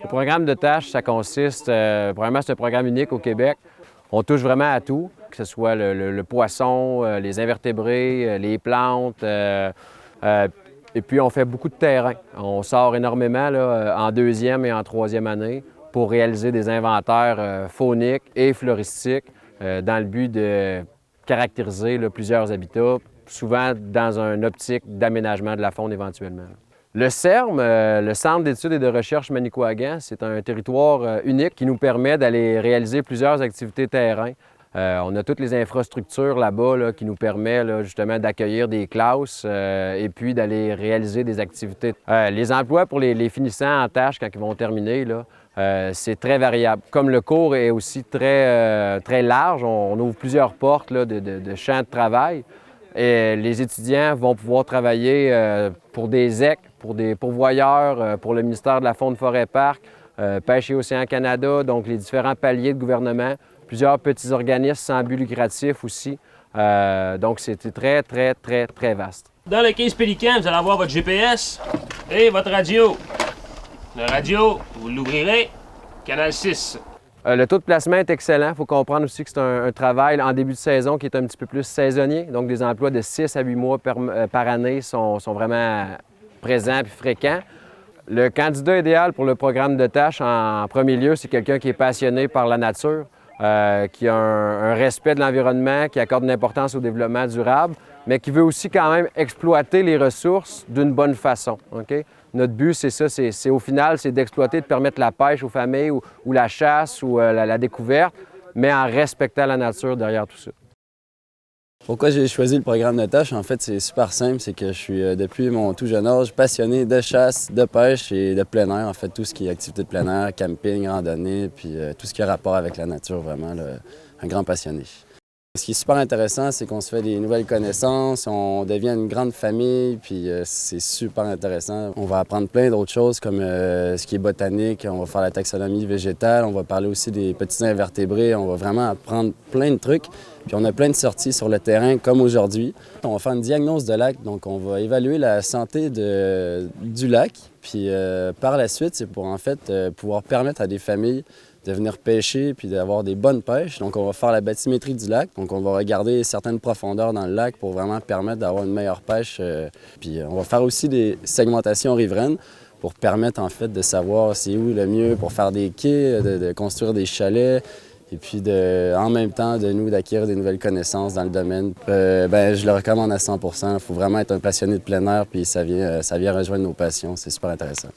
Le programme de tâches, ça consiste, premièrement, c'est un programme unique au Québec. On touche vraiment à tout, que ce soit le poisson, les invertébrés, les plantes. Et puis, on fait beaucoup de terrain. On sort énormément là, en deuxième et en troisième année pour réaliser des inventaires fauniques et floristiques dans le but de caractériser là, plusieurs habitats, souvent dans une optique d'aménagement de la faune éventuellement. Le CERM, le Centre d'études et de recherche Manicouagan, c'est un territoire unique qui nous permet d'aller réaliser plusieurs activités terrain. On a toutes les infrastructures là-bas là, qui nous permettent justement d'accueillir des classes et puis d'aller réaliser des activités. Les emplois pour les finissants en tâches quand ils vont terminer, c'est très variable. Comme le cours est aussi très large, on ouvre plusieurs portes là, de champs de travail. Et les étudiants vont pouvoir travailler pour des EC, pour des pourvoyeurs, pour le ministère de la Faune, Forêt, Parc, Pêche et Océan Canada, donc les différents paliers de gouvernement, plusieurs petits organismes sans but lucratif aussi. Donc c'était très vaste. Dans le 15 Pélican, vous allez avoir votre GPS et votre radio. Le radio, vous l'ouvrirez, canal 6. Le taux de placement est excellent. Il faut comprendre aussi que c'est un travail en début de saison qui est un petit peu plus saisonnier. Donc, des emplois de 6 à 8 mois par année sont vraiment présents et fréquents. Le candidat idéal pour le programme de tâches, en premier lieu, c'est quelqu'un qui est passionné par la nature, qui a un respect de l'environnement, qui accorde une importance au développement durable, mais qui veut aussi quand même exploiter les ressources d'une bonne façon. Okay? Notre but, c'est ça, c'est au final, c'est d'exploiter, de permettre la pêche aux familles ou la chasse ou la découverte, mais en respectant la nature derrière tout ça. Pourquoi j'ai choisi le programme de tâches? En fait, c'est super simple, c'est que je suis, depuis mon tout jeune âge, passionné de chasse, de pêche et de plein air. En fait, tout ce qui est activité de plein air, camping, randonnée, puis tout ce qui a rapport avec la nature, vraiment, là, un grand passionné. Ce qui est super intéressant, c'est qu'on se fait des nouvelles connaissances, on devient une grande famille, puis c'est super intéressant. On va apprendre plein d'autres choses comme ce qui est botanique, on va faire la taxonomie végétale, on va parler aussi des petits invertébrés, on va vraiment apprendre plein de trucs. Puis on a plein de sorties sur le terrain comme aujourd'hui. On va faire une diagnose de lac, donc on va évaluer la santé du lac. Puis par la suite, c'est pour en fait pouvoir permettre à des familles de venir pêcher puis d'avoir des bonnes pêches. Donc, on va faire la bathymétrie du lac. Donc, on va regarder certaines profondeurs dans le lac pour vraiment permettre d'avoir une meilleure pêche. Puis, on va faire aussi des segmentations riveraines pour permettre, en fait, de savoir c'est où le mieux pour faire des quais, de construire des chalets et puis, en même temps, d'acquérir des nouvelles connaissances dans le domaine. Je le recommande à 100 %. Il faut vraiment être un passionné de plein air puis ça vient rejoindre nos passions. C'est super intéressant.